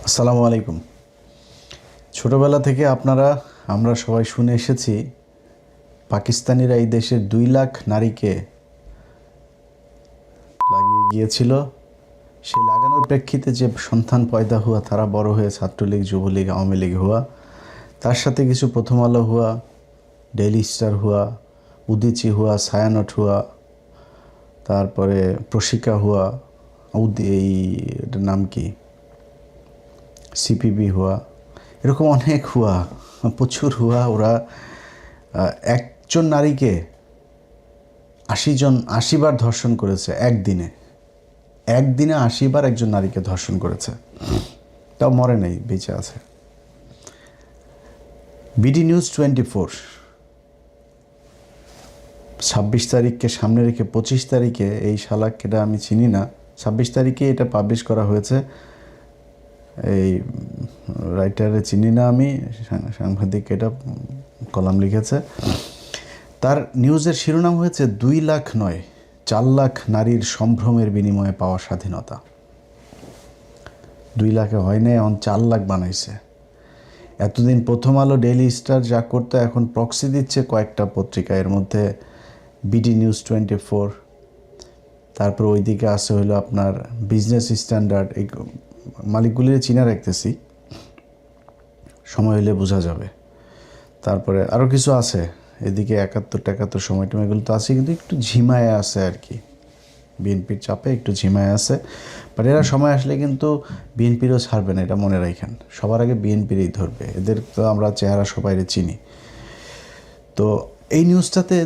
আসসালামু আলাইকুম। ছোটবেলা থেকে আমরা সবাই শুনে এসেছি পাকিস্তানিরা এই দেশের 2 লাখ নারীকে লাগিয়ে গিয়েছিল। সেই লাগানোর প্রেক্ষিতে যে সন্তান পয়দা হুয়া তারা বড় হয়ে ছাত্রলীগ, যুবলীগ, আওয়ামী লীগ হুয়া, তার সাথে কিছু প্রথম আলো হুয়া, ডেইলি স্টার হুয়া, উদিচি হুয়া, ছায়ানট হুয়া, তারপরে প্রশিকা হুয়া, এই এটার নাম কি, সিপিবি হুয়া, এরকম অনেক হুয়া, প্রচুর হুয়া। ওরা একজন নারীকে 80 বার ধর্ষণ করেছে একদিনে। 80 বার একজন নারীকে ধর্ষণ করেছে, তাও মরে নেই, বেঁচে আছে। বিডি নিউজ 24 26 তারিখকে সামনে রেখে 25 তারিখে এই শালাকটা আমি চিনি না, 26 তারিখে এটা পাবলিশ করা হয়েছে। এই রাইটারে চিনি না আমি, সাংবাদিক এটা কলাম লিখেছে। তার নিউজের শিরোনাম হয়েছে 2 লাখ নয়, 4 লাখ নারীর সম্ভ্রমের বিনিময়ে পাওয়া স্বাধীনতা। 2 লাখে হয় নাই, এখন 4 লাখ বানাইছে। এতদিন প্রথম আলো, ডেইলি স্টার যা করতো এখন প্রক্সি দিচ্ছে কয়েকটা পত্রিকা, এর মধ্যে বিডি নিউজ 24, তারপর ওইদিকে আসে হলো আপনার বিজনেস স্ট্যান্ডার্ড। এই মালিকগুলির চিনা রাখতেছি, সময় হলে বোঝা যাবে। তারপরে আরও কিছু আছে, এদিকে 71 সময় টম, এগুলো তো আছে, কিন্তু একটু ঝিমায় আছে আর কি, বিএনপির চাপে একটু ঝিমায় আছে। বাট এরা সময় আসলে কিন্তু বিএনপিরও ছাড়বে না, এটা মনে রাখেন। সবার আগে বিএনপিরই ধরবে, এদের তো আমরা চেহারা সবাই চিনি। তো এই নিউজটাতে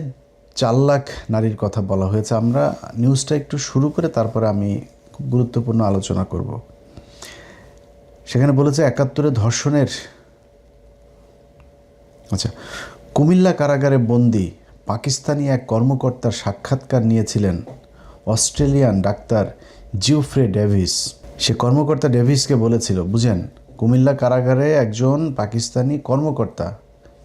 4 লাখ নারীর কথা বলা হয়েছে। আমরা নিউজটা একটু শুরু করে তারপরে আমি খুব গুরুত্বপূর্ণ আলোচনা করব। সেখানে বলেছে 71-এ ধর্ষণের, আচ্ছা, কুমিল্লা কারাগারে বন্দি পাকিস্তানি এক কর্মকর্তার সাক্ষাৎকার নিয়েছিলেন অস্ট্রেলিয়ান ডাক্তার জিওফ্রে ডেভিস। সে কর্মকর্তা ডেভিসকে বলেছিল, বুঝেন, কুমিল্লা কারাগারে একজন পাকিস্তানি কর্মকর্তা,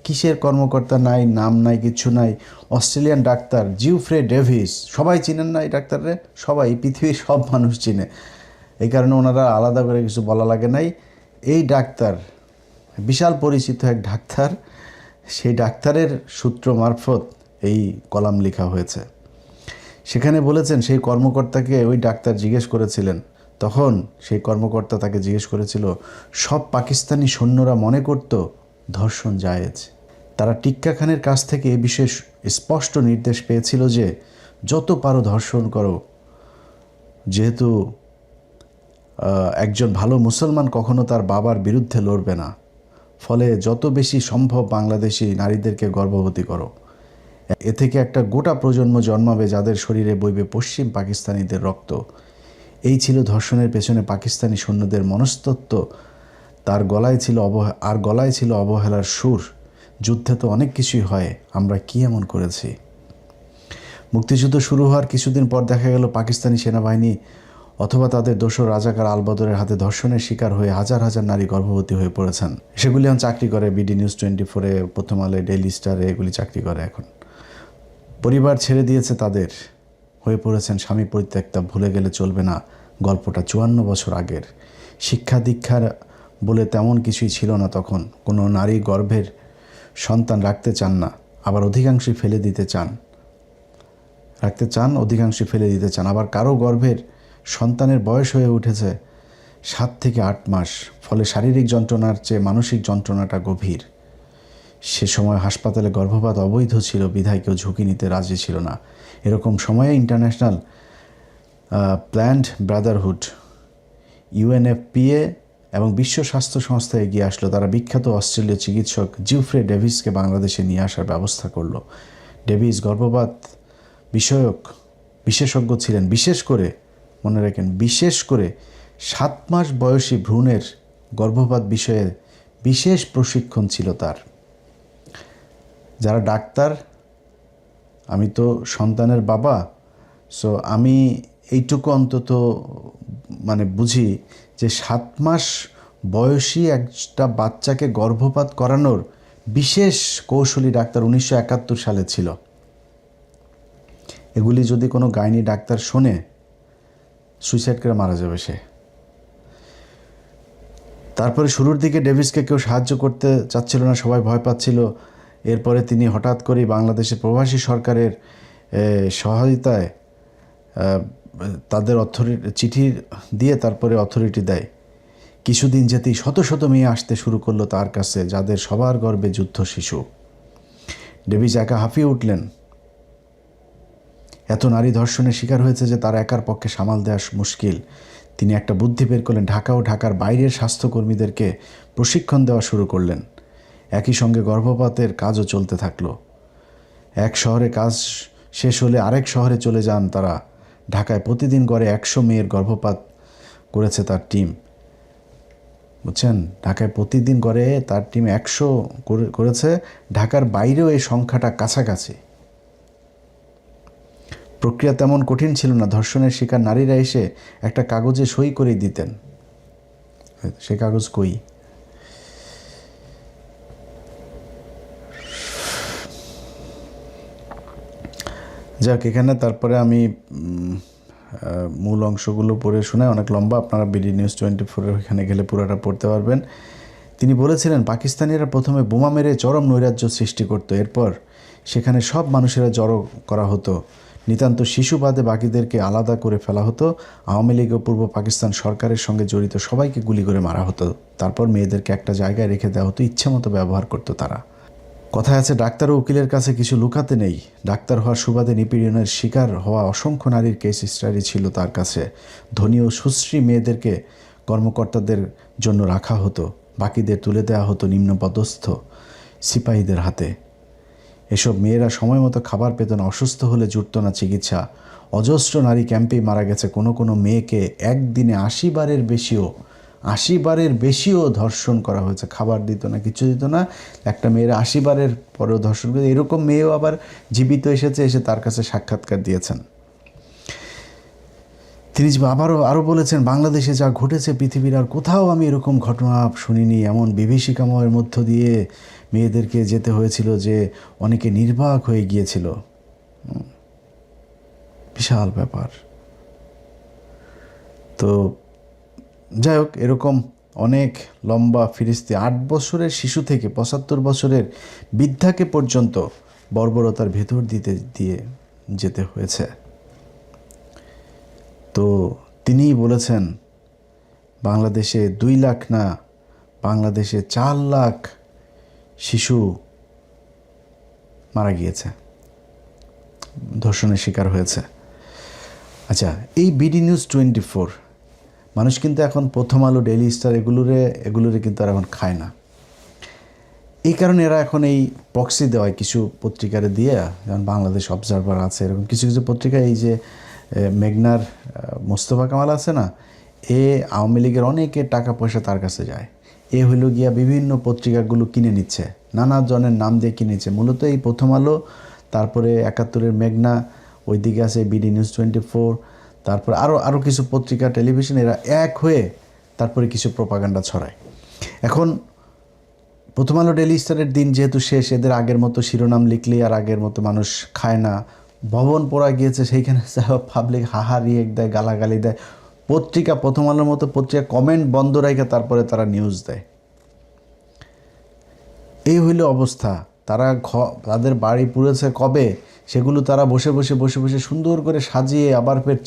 কিসের কর্মকর্তা নাই, নাম নাই, কিচ্ছু নাই, অস্ট্রেলিয়ান ডাক্তার জিওফ্রে ডেভিস। সবাই চিনেন না এই ডাক্তাররে? সবাই, পৃথিবীর সব মানুষ চিনে, এই কারণে ওনারা আলাদা করে কিছু বলা লাগে নাই। এই ডাক্তার বিশাল পরিচিত এক ডাক্তার, সেই ডাক্তারের সূত্র মারফত এই কলাম লেখা হয়েছে। সেখানে বলেছেন সেই কর্মকর্তাকে ওই ডাক্তার জিজ্ঞেস করেছিলেন, তখন সেই কর্মকর্তা তাকে জিজ্ঞেস করেছিল, সব পাকিস্তানি সৈন্যরা মনে করত ধর্ষণ জায়েজ। তারা টিক্কা খানের কাছ থেকে এ বিষয়ে স্পষ্ট নির্দেশ পেয়েছিল যে যত পারো ধর্ষণ করো, যেহেতু একজন ভালো মুসলমান কখনো তার বাবার বিরুদ্ধে লড়বে না, ফলে যত বেশি সম্ভব বাংলাদেশি নারীদেরকে গর্ভবতী করো। এ থেকে একটা গোটা প্রজন্ম জন্মাবে যাদের শরীরে বইবে পশ্চিম পাকিস্তানিদের রক্ত। এই ছিল ধর্ষণের পেছনে পাকিস্তানি সৈন্যদের মনস্তত্ত্ব। তার গলায় ছিল অবহেলার সুর। যুদ্ধে তো অনেক কিছুই হয়, আমরা কি এমন করেছি? মুক্তিযুদ্ধ শুরু হওয়ার কিছুদিন পর দেখা গেল পাকিস্তানি সেনাবাহিনী অথবা তাদের দোসর রাজাকার আলবদরের হাতে ধর্ষণের শিকার হয়ে হাজার হাজার নারী গর্ভবতী হয়ে পড়েছেন। সেগুলি এখন চাকরি করে বিডি নিউজ 24-এ, প্রথম আলোয়, ডেইলি স্টারে, এগুলি চাকরি করে এখন। পরিবার ছেড়ে দিয়েছে তাদের, হয়ে পড়েছেন স্বামী পরিত্যক্তা। ভুলে গেলে চলবে না, গল্পটা 54 বছর আগের। শিক্ষা দীক্ষার বলে তেমন কিছুই ছিল না তখন। কোনো নারী গর্ভের সন্তান রাখতে চান না, আবার অধিকাংশই ফেলে দিতে চান। অধিকাংশই ফেলে দিতে চান। আবার কারো গর্ভের সন্তানের বয়স হয়ে উঠেছে 7 থেকে 8 মাস, ফলে শারীরিক যন্ত্রণার চেয়ে মানসিক যন্ত্রণাটা গভীর। সে সময় হাসপাতালে গর্ভপাত অবৈধ ছিল, বিধায় কেউ ঝুঁকি নিতে রাজি ছিল না। এরকম সময়ে ইন্টারন্যাশনাল প্ল্যান্ড ব্রাদারহুড, ইউএনএফপিএ এবং বিশ্ব স্বাস্থ্য সংস্থা এগিয়ে আসলো। তারা বিখ্যাত অস্ট্রেলীয় চিকিৎসক জিওফ্রে ডেভিসকে বাংলাদেশে নিয়ে আসার ব্যবস্থা করলো। ডেভিস গর্ভপাত বিষয়ক বিশেষজ্ঞ ছিলেন, বিশেষ করে মনে রাখেন, বিশেষ করে 7 মাস বয়সী ভ্রূণের গর্ভপাত বিষয়ে বিশেষ প্রশিক্ষণ ছিল তার। যারা ডাক্তার, আমি তো সন্তানের বাবা, সো আমি এইটুকু অন্তত বুঝি যে 7 মাস বয়সী একটা বাচ্চাকে গর্ভপাত করানোর বিশেষ কৌশলী ডাক্তার 1971 সালে ছিল। এগুলি যদি কোনো গাইনি ডাক্তার শোনে, সুইসাইড করে মারা যাবে সে। তারপরে শুরুর দিকে ডেভিসকে কেউ সাহায্য করতে চাচ্ছিল না, সবাই ভয় পাচ্ছিল। এরপরে তিনি হঠাৎ করেই বাংলাদেশের প্রবাসী সরকারের সহায়তায় তাদের চিঠি দিয়ে তারপরে অথরিটি দেয়। কিছুদিন যেতেই শত শত মেয়ে আসতে শুরু করলো তার কাছে, যাদের সবার গর্বে যুদ্ধ শিশু। ডেভিস একা হাঁপিয়ে উঠলেন। এত নারী ধর্ষণের শিকার হয়েছে যে তার একার পক্ষে সামাল দেওয়া মুশকিল। তিনি একটা বুদ্ধি বের করলেন, ঢাকা ও ঢাকার বাইরের স্বাস্থ্যকর্মীদেরকে প্রশিক্ষণ দেওয়া শুরু করলেন। একই সঙ্গে গর্ভপাতের কাজও চলতে থাকলো। এক শহরে কাজ শেষ হলে আরেক শহরে চলে যান তারা। ঢাকায় প্রতিদিন গড়ে 100 মেয়ের গর্ভপাত করেছে তার টিম। বুঝছেন, ঢাকায় প্রতিদিন গড়ে তার টিম 100 করেছে। ঢাকার বাইরেও এই সংখ্যাটা কাছাকাছি। প্রক্রিয়া তেমন কঠিন ছিল না। ধর্ষণের শিকার নারীরা এসে একটা কাগজে সই করে দিতেন। সে কাগজ কই? যাক, এখানে তারপরে আমি মূল অংশগুলো পড়ে শোনাই, অনেক লম্বা। আপনারা বিডি নিউজ 24-এর ওইখানে গেলে পুরোটা পড়তে পারবেন। তিনি বলেছিলেন, পাকিস্তানিরা প্রথমে বোমা মেরে চরম নৈরাজ্য সৃষ্টি করত। এরপর সেখানে সব মানুষেরা জড়ো করা হতো। নিতান্ত শিশু বাদে বাকিদেরকে আলাদা করে ফেলা হতো। আওয়ামী লীগ ও পূর্ব পাকিস্তান সরকারের সঙ্গে জড়িত সবাইকে গুলি করে মারা হতো। তারপর মেয়েদেরকে একটা জায়গায় রেখে দেওয়া হতো, ইচ্ছে মতো ব্যবহার করতো তারা। কথায় আছে, ডাক্তার ও উকিলের কাছে কিছু লুকাতে নেই। ডাক্তার হওয়ার সুবাদে নিপীড়নের শিকার হওয়া অসংখ্য নারীর কেস স্টাডি ছিল তার কাছে। ধনী ও সুশ্রী মেয়েদেরকে কর্মকর্তাদের জন্য রাখা হতো, বাকিদের তুলে দেওয়া হতো নিম্নপদস্থ সিপাহীদের হাতে। এসব মেয়েরা সময় মতো খাবার পেত না, অসুস্থ হলে জুটত না চিকিৎসা। অজস্র নারী ক্যাম্পেই মারা গেছে। কোনো কোনো মেয়েকে একদিনে 80 বারের বেশিও ধর্ষণ করা হয়েছে। খাবার দিত না, কিছু দিত না। একটা মেয়ের 80 বারের পরেও ধর্ষণ করে। এরকম মেয়েও আবার জীবিত এসে তার কাছে সাক্ষাৎকার দিয়েছেন। তিনি আরও বলেছেন, বাংলাদেশে যা ঘটেছে পৃথিবীর আর কোথাও আমি এরকম ঘটনা শুনিনি। এমন বিভীষিকাময়ের মধ্য দিয়ে মেয়েদেরকে যেতে হয়েছিল যে অনেকে নির্বাক হয়ে গিয়েছিল। বিশাল ব্যাপার। তো যাই হোক, এরকম অনেক লম্বা ফিরিস্তি 8 বছরের শিশু থেকে 75 বছরের বৃদ্ধাকে পর্যন্ত বর্বরতার ভেতর দিয়ে যেতে হয়েছে। তো তিনিই বলেছেন, বাংলাদেশে 2 লাখ না, বাংলাদেশে 4 লাখ শিশু মারা গিয়েছে, ধর্ষণের শিকার হয়েছে। আচ্ছা, এই বিডি নিউজ 24 মানুষ কিন্তু এখন প্রথম আলো, ডেইলি স্টার এগুলোরে কিন্তু আর এখন খায় না। এই কারণে এরা এখন এই প্রক্সি দেওয়ায় কিছু পত্রিকারে দিয়ে, যেমন বাংলাদেশ অবজারভার আছে, এরকম কিছু কিছু পত্রিকা, এই যে মেঘনার মোস্তফা কামাল আছে না, আওয়ামী লীগের অনেকে টাকা পয়সা তার কাছে যায়। হইল গিয়া বিভিন্ন পত্রিকাগুলো কিনে নিচ্ছে, নানা জনের নাম দিয়ে কিনেছে। মূলত এই প্রথম আলো, তারপরে 71-এর মেঘনা, ওইদিকে আছে বিডি নিউজ 24, তারপর আরও কিছু পত্রিকা, টেলিভিশন, এরা এক হয়ে তারপরে কিছু প্রপাগান্ডা ছড়ায়। এখন প্রথম আলো, ডেইলি স্টারের দিন যেহেতু শেষ, এদের আগের মতো শিরোনাম লিখলেই আর আগের মতো মানুষ খায় না। ভবন পড়া গিয়েছে, সেইখানে পাবলিক হাহা রিয়েক্ট দেয়, গালাগালি দেয়। পত্রিকা, প্রথম আলোর মতো পত্রিকা কমেন্ট বন্ধ রেখে তারপরে তারা নিউজ দেয়। এই হইল অবস্থা। তাদের বাড়ি পুড়েছে কবে, সেগুলো তারা বসে বসে সুন্দর করে সাজিয়ে আবার ফের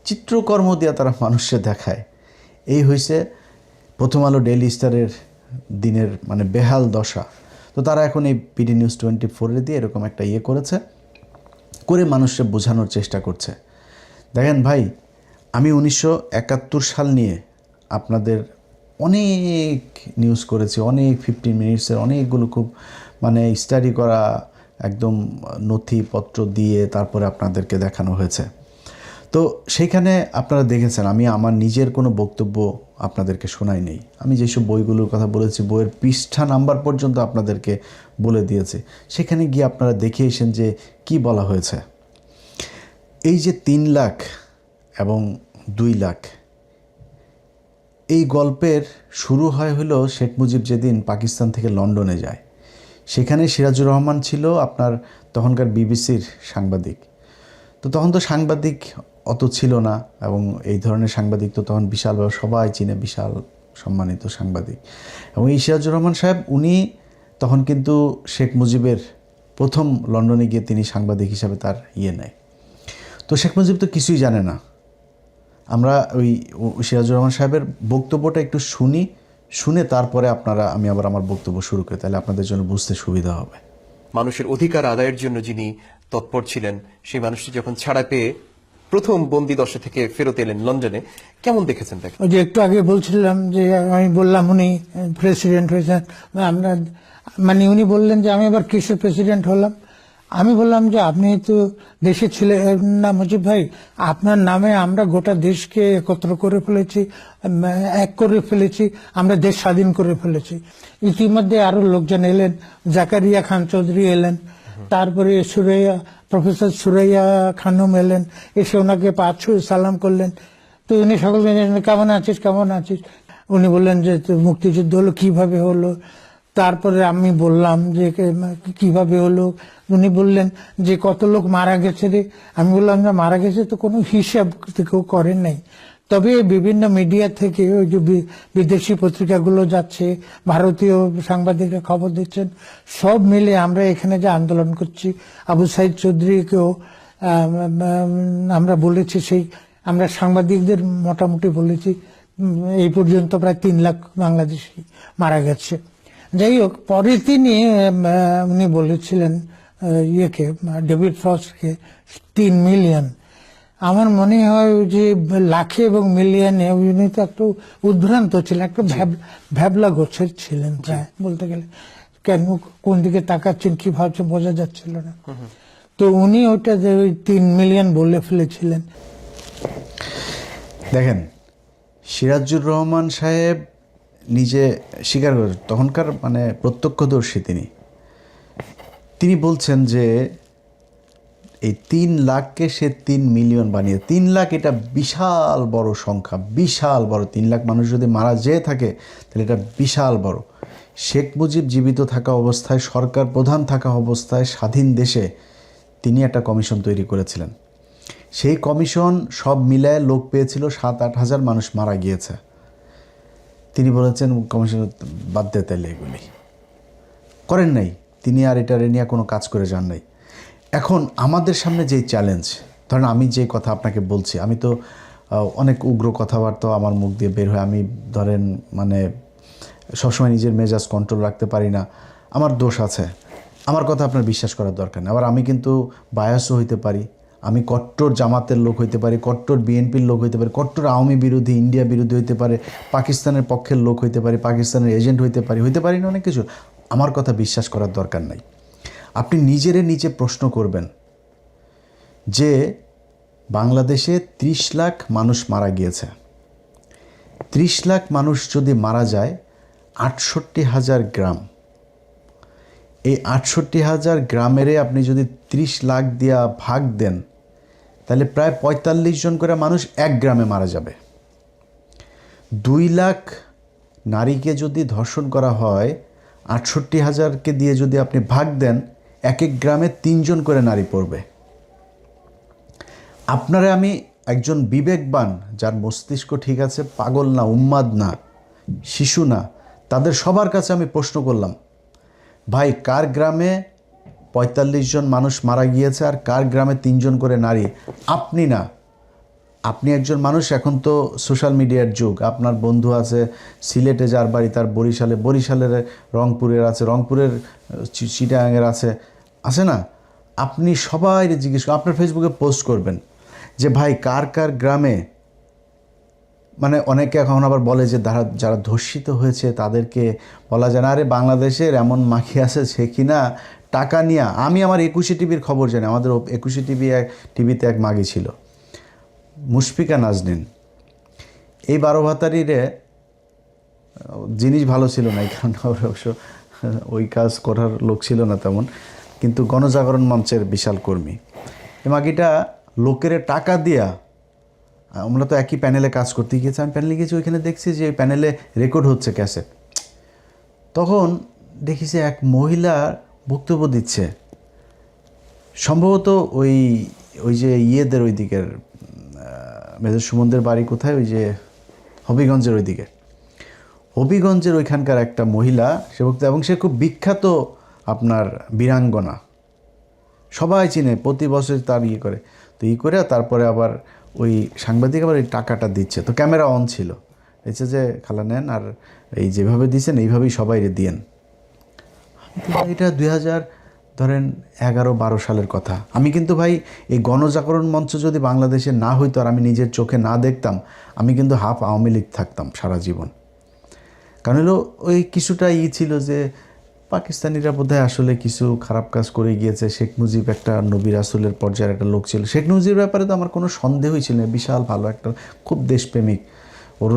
চিত্রকর্ম দিয়ে তারা মানুষকে দেখায়। এই হয়েছে প্রথম আলো, ডেইলি স্টারের দিনের মানে বেহাল দশা। তো তারা এখন এই বিডি নিউজ 24 দিয়ে এরকম একটা করে মানুষকে বোঝানোর চেষ্টা করছে। দেখেন ভাই, আমি 1971 সাল নিয়ে আপনাদের অনেক নিউজ করেছি, অনেক 15 মিনিটসের অনেকগুলো খুব মানে স্টাডি করা, একদম নথিপত্র দিয়ে তারপরে আপনাদেরকে দেখানো হয়েছে। তো সেইখানে আপনারা দেখেছেন আমি আমার নিজের কোনো বক্তব্য আপনাদেরকে শোনাই নেই। আমি যেসব বইগুলোর কথা বলেছি, বইয়ের পৃষ্ঠা নাম্বার পর্যন্ত আপনাদেরকে বলে দিয়েছি। সেখানে গিয়ে আপনারা দেখে এসেন যে কি বলা হয়েছে। এই যে 3 লাখ এবং 2 লাখ, এই গল্পের শুরু হলো শেখ মুজিব যেদিন পাকিস্তান থেকে লন্ডনে যায়। সেখানে সিরাজুর রহমান ছিল আপনার তখনকার বিবিসির সাংবাদিক। তো তখন তো সাংবাদিক অত ছিল না, এবং এই ধরনের সাংবাদিক তো তখন বিশাল, সবাই চিনে, বিশাল সম্মানিত সাংবাদিক। এবং এই সিরাজুর রহমান সাহেব উনি তখন কিন্তু শেখ মুজিবের প্রথম লন্ডনে গিয়ে তিনি সাংবাদিক হিসাবে তার নেয়। তো শেখ মুজিব তো কিছুই জানে না। আমরা ওই সিরাজুর রহমান সাহেবের বক্তব্যটা একটু শুনে তারপরে আমি আবার আমার বক্তব্য শুরু করি, তাহলে আপনাদের জন্য বুঝতে সুবিধা হবে। মানুষের অধিকার আদায়ের জন্য যিনি তৎপর ছিলেন, সেই মানুষটি যখন ছাড়া পেয়ে প্রথম বন্দি দশা থেকে ফেরত এলেন লন্ডনে, কেমন দেখেছেন তাকে? ওই যে একটু আগে বলছিলাম যে আমি বললাম উনি প্রেসিডেন্ট হয়েছেন, আমরা মানে উনি বললেন যে আমি আবার কিসের প্রেসিডেন্ট হলাম। আমি বললাম যে আপনি তো দেশে ছিলেন না মুজিব ভাই, আপনার নামে আমরা গোটা দেশকে একত্র করে ফেলেছি, এক করে ফেলেছি, আমরা দেশ স্বাধীন করে ফেলেছি। ইতিমধ্যে আরো লোকজন এলেন, জাকারিয়া খান চৌধুরী এলেন, তারপরে প্রফেসর সুরাইয়া খানম এলেন, এসে ওনাকে পা ছুঁয়ে সালাম করলেন। তো উনি সকল কেমন আছিস কেমন আছিস, উনি বললেন যে মুক্তিযুদ্ধ হলো কিভাবে হলো। তারপরে আমি বললাম যে কিভাবে হলো, উনি বললেন যে কত লোক মারা গেছে রে। আমি বললাম যে মারা গেছে তো কোনো হিসাব কেউ করেন নাই, তবে বিভিন্ন মিডিয়া থেকে ওই যে বিদেশি পত্রিকাগুলো যাচ্ছে, ভারতীয় সাংবাদিকরা খবর দিচ্ছেন, সব মিলে আমরা এখানে যে আন্দোলন করছি, আবু সাইদ চৌধুরীকেও আমরা বলেছি, সেই আমরা সাংবাদিকদের মোটামুটি বলেছি এই পর্যন্ত প্রায় 3 লাখ বাংলাদেশি মারা গেছে। যাই হোক, পরে উনি বলেছিলেন ডেভিড ফ্রস্টকে 3 মিলিয়ন। আমার মনে হয় যে লাখে এবং মিলিয়নে উনি তো একটু উদ্ভ্রান্ত ছিলেন, একটু ভ্যাবলা গোছের ছিলেন প্রায় বলতে গেলে। কেন কোন দিকে তাকাচ্ছেন কি ভাবছেন বোঝা যাচ্ছিল না। তো উনি ওইটা যে 3 মিলিয়ন বলে ফেলেছিলেন। দেখেন, সিরাজুর রহমান সাহেব নিজে স্বীকার করেন, তখনকার মানে প্রত্যক্ষদর্শী তিনি বলছেন যে এই 3 লাখকে সে 3 মিলিয়ন বানিয়ে, 3 লাখ এটা বিশাল বড় সংখ্যা, বিশাল বড়। 3 লাখ মানুষ যদি মারা যেয়ে থাকে তাহলে এটা বিশাল বড়। শেখ মুজিব জীবিত থাকা অবস্থায়, সরকার প্রধান থাকা অবস্থায়, স্বাধীন দেশে তিনি একটা কমিশন তৈরি করেছিলেন। সেই কমিশন সব মিলায় লোক পেয়েছিল 7-8 হাজার মানুষ মারা গিয়েছে। তিনি বলেছেন কমিশন বাদ দে, তাইলে এগুলি করেন নাই তিনি, আর এটা নিয়ে কোনো কাজ করে যান নাই। এখন আমাদের সামনে যেই চ্যালেঞ্জ, ধরেন আমি যে কথা আপনাকে বলছি, আমি তো অনেক উগ্র কথাবার্তা আমার মুখ দিয়ে বের হয়, আমি ধরেন মানে সবসময় নিজের মেজাজ কন্ট্রোল রাখতে পারি না, আমার দোষ আছে, আমার কথা আপনার বিশ্বাস করার দরকার নেই। আবার আমি কিন্তু বায়াসও হইতে পারি, আমি কট্টর জামাতের লোক হইতে পারি, কট্টর বিএনপির লোক হইতে পারি, কট্টর আওয়ামী বিরোধী, ইন্ডিয়া বিরোধী হইতে পারে, পাকিস্তানের পক্ষের লোক হইতে পারি, পাকিস্তানের এজেন্ট হইতে পারি না অনেক কিছু। আমার কথা বিশ্বাস করার দরকার নাই। আপনি নিজে প্রশ্ন করবেন যে বাংলাদেশে 30 লাখ মানুষ মারা গিয়েছে, 30 লাখ মানুষ যদি মারা যায়, 68,000 গ্রাম, এই 68,000 গ্রামেরে আপনি যদি 30 লাখ দিয়া ভাগ দেন, তাহলে প্রায় 45 জন করে মানুষ এক গ্রামে মারা যাবে। 2 লাখ নারীকে যদি ধর্ষণ করা হয়, 68,000কে দিয়ে যদি আপনি ভাগ দেন, এক এক গ্রামে 3 জন করে নারী পড়বে। আপনারা আমি একজন বিবেকবান, যার মস্তিষ্ক ঠিক আছে, পাগল না, উন্মাদ না, শিশু না, তাদের সবার কাছে আমি প্রশ্ন করলাম, ভাই কার গ্রামে 45 জন মানুষ মারা গিয়েছে আর কার গ্রামে 3 জন করে নারী? আপনি না, আপনি একজন মানুষ। এখন তো সোশ্যাল মিডিয়ার যুগ, আপনার বন্ধু আছে সিলেটে, যার বাড়ি তার বরিশালের রংপুরের আছে, রংপুরের চিটাগাংয়ের আছে না, আপনি সবাই জিজ্ঞেস করেন, আপনার ফেসবুকে পোস্ট করবেন যে ভাই কার কার গ্রামে, মানে অনেকে এখন আবার বলে যে যারা ধর্ষিত হয়েছে তাদেরকে বলা যায় না, আরে বাংলাদেশের এমন মাখি আছে সে কিনা টাকা নিয়ে, আমি আমার 21 টিভির খবর জানি, আমাদের 21 টিভিতে এক মাগি ছিল, মুশফিকা নাজনীন। এই 12 ভাতারিরে জিনিস ভালো ছিল না, এই কারণে অবশ্য ওই কাজ করার লোক ছিল না তেমন, কিন্তু গণজাগরণ মঞ্চের বিশাল কর্মী। এই মাগিটা লোকের টাকা দিয়া, আমরা তো একই প্যানেলে কাজ করতে গিয়েছি, আমি প্যানেলে গিয়েছি, ওইখানে দেখছি যে প্যানেলে রেকর্ড হচ্ছে ক্যাসেট। তখন দেখি যে এক মহিলা বক্তব্য দিচ্ছে, সম্ভবত ওই যে ইয়েদের ওই দিকের মেজর সুমনদের বাড়ি কোথায়, ওই যে হবিগঞ্জের ওইদিকে, হবিগঞ্জের ওইখানকার একটা মহিলা সে বক্তা, এবং সে খুব বিখ্যাত আপনার বীরাঙ্গনা, সবাই চিনে, প্রতি বছর তার করে, তো করে তারপরে আবার ওই সাংবাদিক আবার এই টাকাটা দিচ্ছে, তো ক্যামেরা অন ছিল, বলছে যে খালা নেন, আর এই যেভাবে দিচ্ছেন এইভাবেই সবাই দিয়েন। এটা 2011-12 সালের কথা। আমি কিন্তু ভাই এই গণজাগরণ মঞ্চ যদি বাংলাদেশে না হইতো আর আমি নিজের চোখে না দেখতাম, আমি কিন্তু হাফ আওয়ামী লীগ থাকতাম সারা জীবন। কারণ হলো ওই কিছুটা ছিল যে পাকিস্তানিরা বোধহয় আসলে কিছু খারাপ কাজ করে গিয়েছে, শেখ মুজিব একটা নবী রাসূলের পর্যায়ের একটা লোক ছিল, শেখ মুজিবের ব্যাপারে তো আমার কোনো সন্দেহই ছিল না, বিশাল ভালো একটা, খুব দেশপ্রেমিক। ওর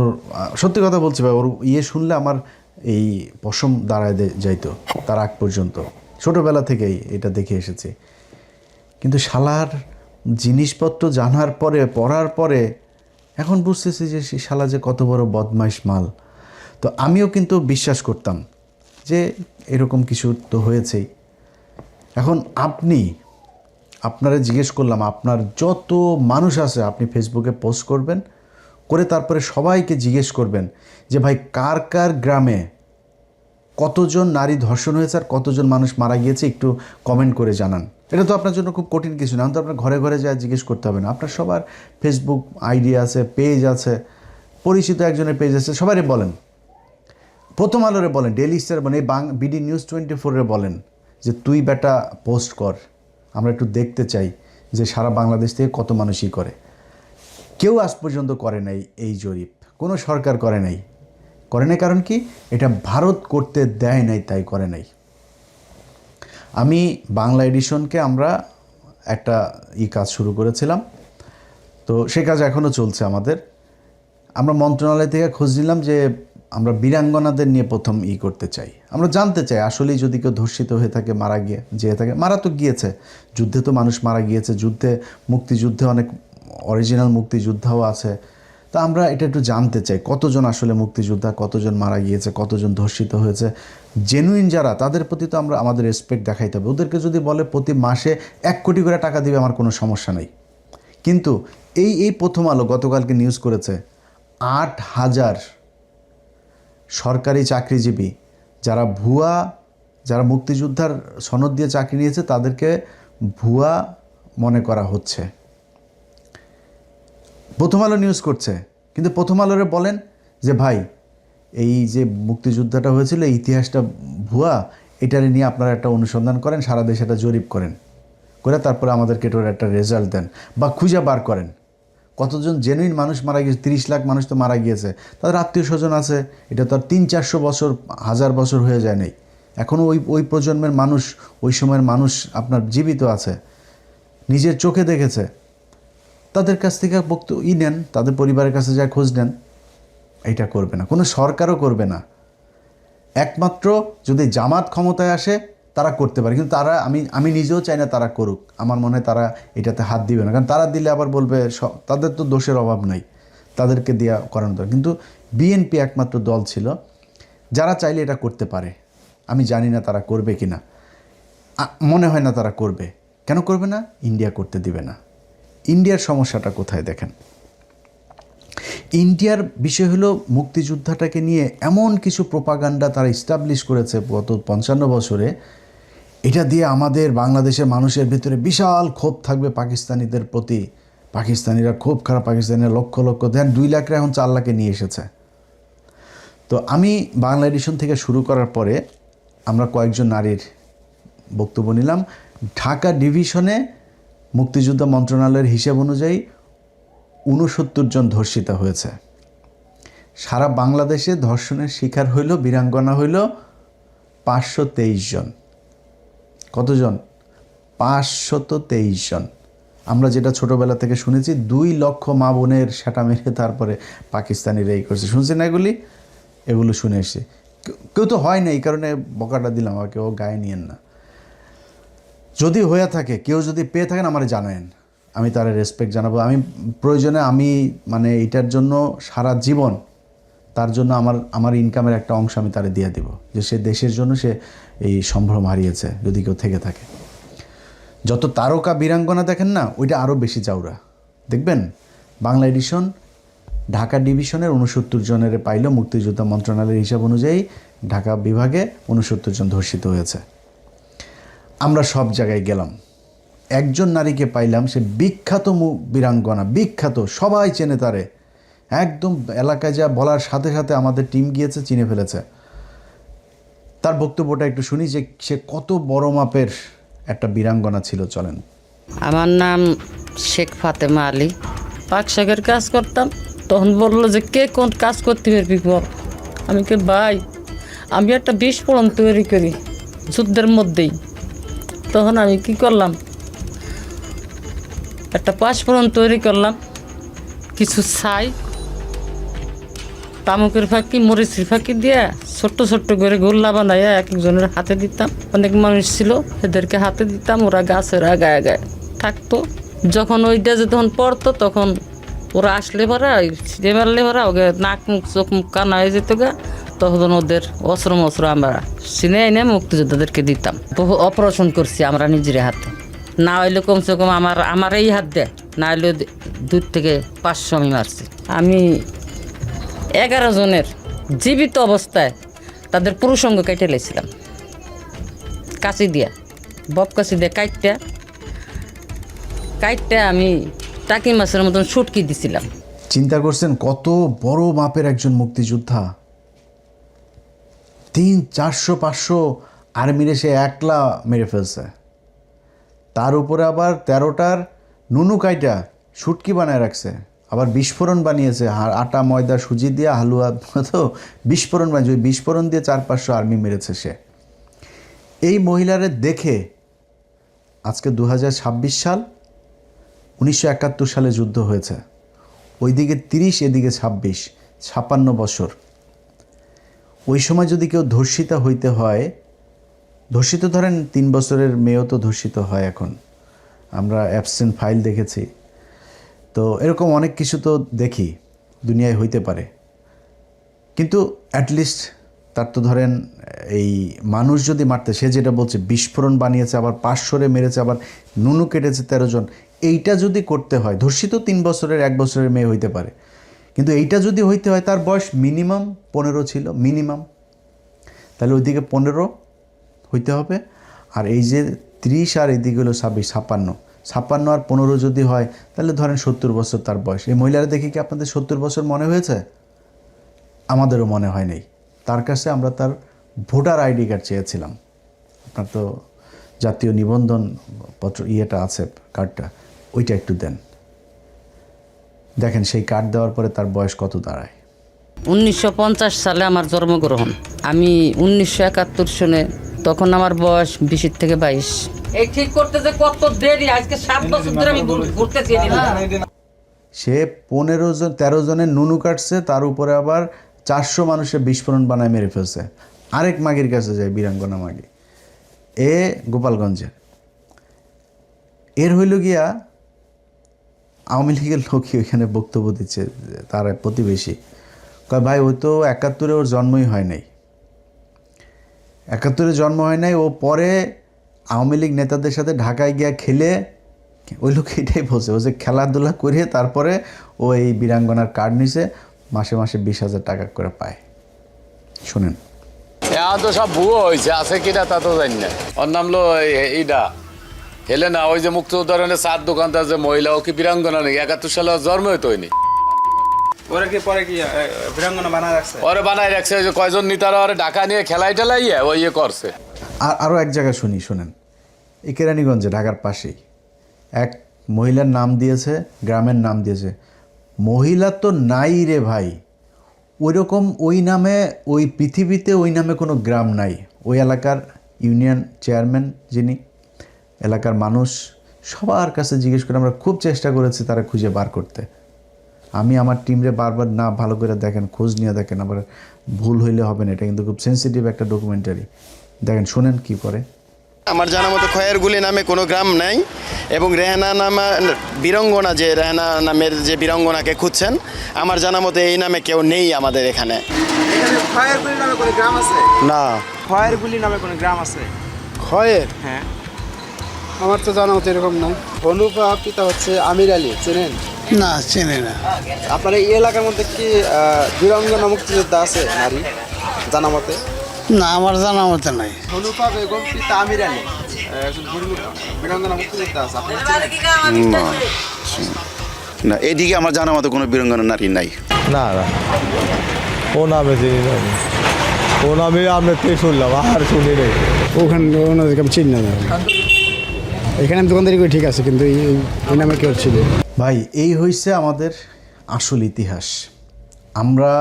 সত্যি কথা বলছি ভাই, ওর শুনলে আমার এই পশম দাঁড়ায় যাইতো তার আগ পর্যন্ত, ছোটোবেলা থেকেই এটা দেখে এসেছি। কিন্তু শালার জিনিসপত্র জানার পরে, পড়ার পরে এখন বুঝতেছি যে সেই শালা যে কত বড় বদমাইশ মাল। তো আমিও কিন্তু বিশ্বাস করতাম যে এরকম কিছু তো হয়েছেই। এখন আপনারা জিজ্ঞেস করলাম, আপনার যত মানুষ আছে আপনি ফেসবুকে পোস্ট করবেন, করে তারপরে সবাইকে জিজ্ঞেস করবেন যে ভাই কার কার গ্রামে কতজন নারী ধর্ষণ হয়েছে আর কতজন মানুষ মারা গিয়েছে, একটু কমেন্ট করে জানান। এটা তো আপনার জন্য খুব কঠিন কিছু না, তো আপনার ঘরে ঘরে যা জিজ্ঞেস করতে হবে না, আপনার সবার ফেসবুক আইডি আছে, পেজ আছে, পরিচিত একজনের পেজ আছে, সবারই বলেন, প্রথম আলোরে বলেন, ডেইলি স্টার বলেন, এই বিডি নিউজ 24-এ বলেন যে তুই বেটা পোস্ট কর, আমরা একটু দেখতে চাই যে সারা বাংলাদেশ থেকে কত মানুষই করে। কেউ আজ পর্যন্ত করে নাই এই জরিপ, কোনো সরকার করে নাই। কারণ কি? এটা ভারত করতে দেয় নাই, তাই করে নাই। আমি বাংলা এডিশনকে আমরা একটা কাজ শুরু করেছিলাম, তো সে কাজ এখনও চলছে আমাদের। আমরা মন্ত্রণালয় থেকে খোঁজ নিলাম যে আমরা বীরাঙ্গনাদের নিয়ে প্রথম করতে চাই, আমরা জানতে চাই আসলেই যদি কেউ ধর্ষিত হয়ে থাকে, মারা তো গিয়েছে, যুদ্ধে তো মানুষ মারা গিয়েছে, যুদ্ধে মুক্তিযুদ্ধে অনেক অরিজিনাল মুক্তিযোদ্ধাও আছে, তা আমরা এটা একটু জানতে চাই কতজন আসলে মুক্তিযোদ্ধা, কতজন মারা গিয়েছে, কতজন ধর্ষিত হয়েছে, জেনুইন যারা তাদের প্রতি তো আমরা আমাদের রেসপেক্ট দেখাইতে হবে। ওদেরকে যদি বলে প্রতি মাসে 1 কোটি করে টাকা দিবে, আমার কোনো সমস্যা নেই। কিন্তু এই প্রথম আলো গতকালকে নিউজ করেছে 8,000 সরকারি চাকরিজীবী যারা মুক্তিযোদ্ধার সনদ দিয়ে চাকরি নিয়েছে তাদেরকে ভুয়া মনে করা হচ্ছে। প্রথম আলো নিউজ করছে, কিন্তু প্রথম আলোরে বলেন যে ভাই এই যে মুক্তিযুদ্ধটা হয়েছিল ইতিহাসটা ভুয়া, এটারে নিয়ে আপনারা একটা অনুসন্ধান করেন, সারা দেশে একটা জরিপ করেন, করে তারপরে আমাদেরকে এটার একটা রেজাল্ট দেন বা খুঁজে বার করেন কতজন জেনুইন মানুষ মারা গিয়েছে। 30 লাখ মানুষ তো মারা গিয়েছে, তাদের আত্মীয় স্বজন আছে, এটা তো আর 300-400 বছর 1000 বছর হয়ে যায় নাই, এখনও ওই প্রজন্মের মানুষ, ওই সময়ের মানুষ আপনার জীবিত আছে, নিজের চোখে দেখেছে। তাদের কাছ থেকে নেন, তাদের পরিবারের কাছে যা খোঁজ নেন। এটা করবে না, কোনো সরকারও করবে না। একমাত্র যদি জামাত ক্ষমতায় আসে তারা করতে পারে, কিন্তু তারা আমি নিজেও চাই না তারা করুক। আমার মনে হয় তারা এটাতে হাত দিবে না, কারণ তারা দিলে আবার বলবে তাদের তো দোষের অভাব নাই, তাদেরকে দেওয়া করানো দরকার। কিন্তু বিএনপি একমাত্র দল ছিল যারা চাইলে এটা করতে পারে। আমি জানি না তারা করবে কি না, মনে হয় না তারা করবে। কেন করবে না? ইন্ডিয়া করতে দিবে না। ইন্ডিয়ার সমস্যাটা কোথায় দেখেন, ইন্ডিয়ার বিষয় হলো মুক্তিযোদ্ধাটাকে নিয়ে এমন কিছু প্রোপাগান্ডা তারা ইস্টাবলিশ করেছে গত 55 বছরে, এটা দিয়ে আমাদের বাংলাদেশের মানুষের ভিতরে বিশাল ক্ষোভ থাকবে পাকিস্তানিদের প্রতি। পাকিস্তানিরা খুব খারাপ, পাকিস্তানিরা লক্ষ লক্ষ দেন, 2 লাখরা এখন 4 লাখে নিয়ে এসেছে। তো আমি বাংলা এডিশন থেকে শুরু করার পরে আমরা কয়েকজন নারীর বক্তব্য নিলাম। ঢাকা ডিভিশনে মুক্তিযুদ্ধ মন্ত্রণালয়ের হিসেব অনুযায়ী 69 জন ধর্ষিতা হয়েছে। সারা বাংলাদেশে ধর্ষণের শিকার হইল, বীরাঙ্গনা হইল 523 জন। কতজন? 523 জন। আমরা যেটা ছোটোবেলা থেকে শুনেছি 2 লক্ষ মা বোনের সেটা মেরে তারপরে পাকিস্তানিরা এই করছে, শুনছি না এগুলো শুনে এসছি। কেউ তো হয় না, এই কারণে বকাটা দিলাম, আর কেউ গায়ে নিয়েন না। যদি হয়ে থাকে, কেউ যদি পেয়ে থাকেন আমার জানায়েন, আমি তার রেসপেক্ট জানাবো। আমি প্রয়োজনে মানে এটার জন্য সারা জীবন তার জন্য আমার ইনকামের একটা অংশ আমি তারে দিয়ে দেব, যে সে দেশের জন্য সে এই সম্ভ্রম হারিয়েছে, যদি কেউ থেকে থাকে। যত তারকা বীরাঙ্গনা দেখেন না, ওইটা আরও বেশি চাউরা দেখবেন। বাংলা এডিশন ঢাকা ডিভিশনের 69 জনের পাইল, মুক্তিযোদ্ধা মন্ত্রণালয়ের হিসাব অনুযায়ী ঢাকা বিভাগে 69 জন ধর্ষিত হয়েছে। আমরা সব জায়গায় গেলাম, একজন নারীকে পাইলাম, সে বিখ্যাত বীরাঙ্গনা, বিখ্যাত, সবাই চেনে তারে, একদম এলাকায় যা বলার সাথে সাথে আমাদের টিম গিয়েছে, চিনে ফেলেছে। তার বক্তব্যটা একটু শুনি যে সে কত বড় মাপের একটা বীরাঙ্গনা ছিল। চলেন। আমার নাম শেখ ফাতেমা আলী, পাক শাকের কাজ করতাম। তখন বললো যে কে কোন কাজ করতে পারবি বল। আমি কে ভাই, আমি একটা বিস্ফোরণ তৈরি করি যুদ্ধের মধ্যেই। তখন আমি কি করলাম, একটা পাঁচফোড়ন তৈরি করলাম, কিছু ছাই, তামুকের ফাঁকি, মরিচের ফাঁকি দিয়ে ছোট্ট ছোট্ট করে গোল্লা বানাইয়া এক একজনের হাতে দিতাম। অনেক মানুষ ছিল, এদেরকে হাতে দিতাম, ওরা গাছের আগায় আগায় থাকতো। যখন ওইটা যে তখন পড়তো, তখন ওরা আসলে ভরা, ছিঁড়ে মারলে ভরা, ওকে নাক মুখ চোখ মুখ কানা হয়ে যেত গা। তখন ওদের অস্ত্র মস্ত্র আমরা চিনে এনে মুক্তিযোদ্ধাদেরকে দিতাম। বহু অপারেশন করছি আমরা নিজের হাতে, না হইলে কমসে কম আমার এই হাত দেয়, না হইলে 2 থেকে 500 আমি মারছি। আমি 11 জনের জীবিত অবস্থায় তাদের পুরুষঙ্গ কেটে লেছিলাম কাঁচি দিয়া, বব কাঁচি দিয়ে কাইটটা আমি টাকি মাছের মতন সুটকি দিছিলাম। চিন্তা করছেন কত বড় মাপের একজন মুক্তিযোদ্ধা, 300-400-500 আর্মিরে সে একলা মেরে ফেলছে। তার উপরে আবার 13টার নুনু কাইটা শুটকি বানায় রাখছে, আবার বিস্ফোরণ বানিয়েছে, আটা ময়দা সুজি দিয়ে হালুয়া তো বিস্ফোরণ বানিয়েছে। ওই বিস্ফোরণ দিয়ে 400-500 আর্মি মেরেছে সে। এই মহিলারে দেখে আজকে 2026 সাল, 1971 সালে যুদ্ধ হয়েছে, ওইদিকে 30, এদিকে 26, 56 বছর। ওই সময় যদি কেউ ধর্ষিতা হইতে হয়, ধর্ষিত ধরেন 3 বছরের মেয়েও তো ধর্ষিত হয় এখন, আমরা অ্যাবসেন্ট ফাইল দেখেছি, তো এরকম অনেক কিছু তো দেখি দুনিয়ায় হইতে পারে। কিন্তু অ্যাটলিস্ট তার তো ধরেন এই মানুষ যদি মারতে, সে যেটা বলছে বিস্ফোরণ বানিয়েছে, আবার 500-রে মেরেছে, আবার নুনু কেটেছে 13 জন, এইটা যদি করতে হয়, ধর্ষিত 3 বছরের 1 বছরের মেয়ে হইতে পারে, কিন্তু এইটা যদি হইতে হয় তার বয়স মিনিমাম 15 ছিল, মিনিমাম। তাহলে ওইদিকে 15 হইতে হবে, আর এই যে 30 আর এইদিকে হলো 26, 56 আর 15 যদি হয়, তাহলে ধরেন 70 বছর তার বয়স। এই মহিলারা দেখে কি আপনাদের 70 বছর মনে হয়েছে? আমাদেরও মনে হয় নাই। তার কাছে আমরা তার ভোটার আইডি কার্ড চেয়েছিলাম। আপনার তো জাতীয় নিবন্ধন পত্র ইয়েটা আছে, কার্ডটা, ওইটা একটু দেন। দেখেন সেই কার্ড দেওয়ার পরে তার বয়স কত দাঁড়ায়। 1950 সালে আমার জন্মগ্রহণ, আমি 1971 সনে, তখন আমার বয়স 20 থেকে 22। এই ঠিক করতে যে কত দেরি, আজকে 7 বছর ধরে আমি ঘুরতেছি। সে 13 জনের নুনু কাটছে, তার উপরে আবার 400 মানুষের বিস্ফোরণ বানায় মেরে ফেলছে। আরেক মাগির কাছে যায়, বীরাঙ্গনা মাগি, এ গোপালগঞ্জের। এর হইল গিয়া আওয়ামী লীগের লোকই ওইখানে বক্তব্য দিচ্ছে, তার প্রতিবেশী কয় ভাই ওই তো 71-এ ওর জন্মই হয় নাই, 71-এ জন্ম হয় নাই, ও পরে আওয়ামী লীগ নেতাদের সাথে ঢাকায় গিয়া খেলে, ওই লোক এটাই বলছে, ও যে খেলাধুলা করে তারপরে ও এই বীরাঙ্গনার কার্ড নিছে, মাসে মাসে 20,000 টাকা করে পায়। শুনেন। এখন তো সব ভুয়ো হয়েছে, আছে কিনা তা তো জানি না। ওর নাম লো এইটা হেলেনা, ওই যে মুক্তিযোদ্ধার চার দোকানদার যে মহিলা, ও কি বীরাঙ্গনা নাকি? 71 সালে জন্ম হইতো হয়নি। বীরাঙ্গনা বানায় রাখছে, ওরে বানায় রাখছে, ওই যে কয়জন নেতারা ওরে ঢাকা নিয়ে খেলাই টেলাইয়ে ওই ইয়ে করছে। আর আরও এক জায়গায় শোনেন, এই কেরানীগঞ্জে ঢাকার পাশেই এক মহিলার নাম দিয়েছে, গ্রামের নাম দিয়েছে, মহিলা তো নাই রে ভাই, ওইরকম ওই নামে, ওই পৃথিবীতে ওই নামে কোনো গ্রাম নাই। ওই এলাকার ইউনিয়ন চেয়ারম্যান যিনি, এলাকার মানুষ সবার কাছে জিজ্ঞেস করে আমরা খুব চেষ্টা করেছি তারা খুঁজে বার করতে। আমি আমার টিমরে বারবার না ভালো করে দেখেন, খোঁজ নিয়ে দেখেন, আবার ভুল হইলে হবে না, এটা কিন্তু খুব সেন্সিটিভ একটা ডকুমেন্টারি। দেখেন, শোনেন কি করে। আমার জানা মতো খয়েরগুলি নামে কোনো গ্রাম নাই, এবং রেহানা নামা বীরাঙ্গনা, যে রেহানা নামের যে বীরাঙ্গনাকে খুঁজছেন, আমার জানা মতো এই নামে কেউ নেই আমাদের এখানে। এখানে খয়েরগুলি নামে কোনো গ্রাম আছে? না। খয়েরগুলি নামে কোনো গ্রাম আছে? খয়ের? হ্যাঁ। আমার তো জানা মতো এরকম নাই। অনুপা পিতা হচ্ছে আমির আলী, চেনেন? না চিনি না। আপনার এই এলাকার মধ্যে কি বীরাঙ্গনা মুক্তিযোদ্ধা আছে নারী জানা মতে? না আমার জানা মতে নাই। হনুফা বেগম পিতা আমির আলী একজন বীরাঙ্গনা মুক্তিযোদ্ধা আছে, আপনি না, এদিকে আমার জানা মতো কোনো বীরাঙ্গনা নারী নাই। না না, ও নামে চিনি না, ও নামে আপনার থেকে শুনলাম আর শুনি নেই। ওখানে ওনাদেরকে আমি চিনি না। এখানে আমি দোকানদারি করে ঠিক আছে, কিন্তু এই নামে কেউ ছিল। ভাই এই হয়েছে আমাদের আসল ইতিহাস। আমরা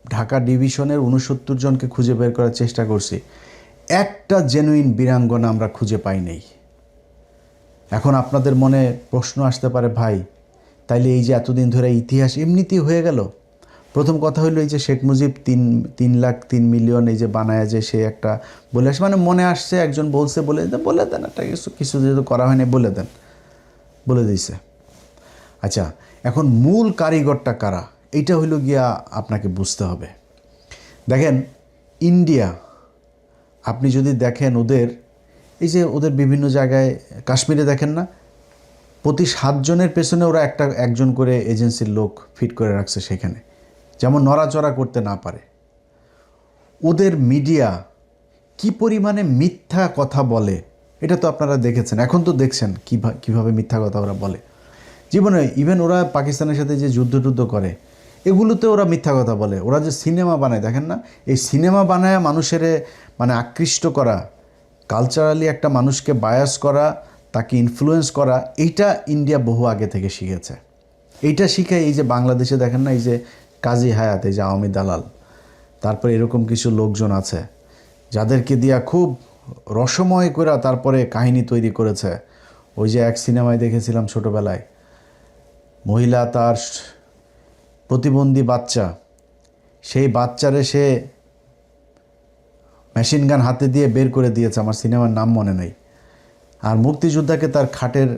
ঢাকা ডিভিশনের 69 জনকে খুঁজে বের করার চেষ্টা করছি, একটা জেনুইন বীরাঙ্গনা আমরা খুঁজে পাই নাই। এখন আপনাদের মনে প্রশ্ন আসতে পারে, ভাই তাইলে এই যে এতদিন ধরে ইতিহাস এমনিতেই হয়ে গেল? প্রথম কথা হইলো এই যে শেখ মুজিব 3,03,000,000 এই যে বানায় যে সে একটা বলে আসে, মানে মনে আসছে একজন বলছে বলে দেন একটা কিছু যেহেতু করা হয়নি বলে দিয়েছে। আচ্ছা, এখন মূল কারিগরটা কারা, এইটা হইলো গিয়া আপনাকে বুঝতে হবে। দেখেন ইন্ডিয়া, আপনি যদি দেখেন ওদের এই যে ওদের বিভিন্ন জায়গায়, কাশ্মীরে দেখেন না, প্রতি 7 জনের পেছনে ওরা একজন করে এজেন্সির লোক ফিট করে রাখছে সেখানে, যেমন নড়াচড়া করতে না পারে। ওদের মিডিয়া কি পরিমাণে মিথ্যা কথা বলে এটা তো আপনারা দেখেছেন, এখন তো দেখছেন কিভাবে মিথ্যা কথা ওরা বলে। জীবনে ইভেন ওরা পাকিস্তানের সাথে যে যুদ্ধ করে এগুলোতে ওরা মিথ্যা কথা বলে। ওরা যে সিনেমা বানায় দেখেন না, এই সিনেমা বানায় মানুষের মানে আকৃষ্ট করা, কালচারালি একটা মানুষকে বায়াস করা, তাকে ইনফ্লুয়েন্স করা, এইটা ইন্ডিয়া বহু আগে থেকে শিখেছে। এইটা শিখে এই যে বাংলাদেশে দেখেন না, এই যে কাজী হায়াত, এই যে আওয়ামী দালাল, তারপরে এরকম কিছু লোকজন আছে যাদেরকে দিয়া খুব রসময় করে তারপরে কাহিনী তৈরি করেছে। ওই যে এক সিনেমায় দেখেছিলাম ছোটোবেলায়, মহিলা তার প্রতিবন্ধী বাচ্চা, সেই বাচ্চারে সে মেশিন গান হাতে দিয়ে বের করে দিয়েছে, আমার সিনেমার নাম মনে নেই, আর মুক্তিযোদ্ধাকে তার খাটের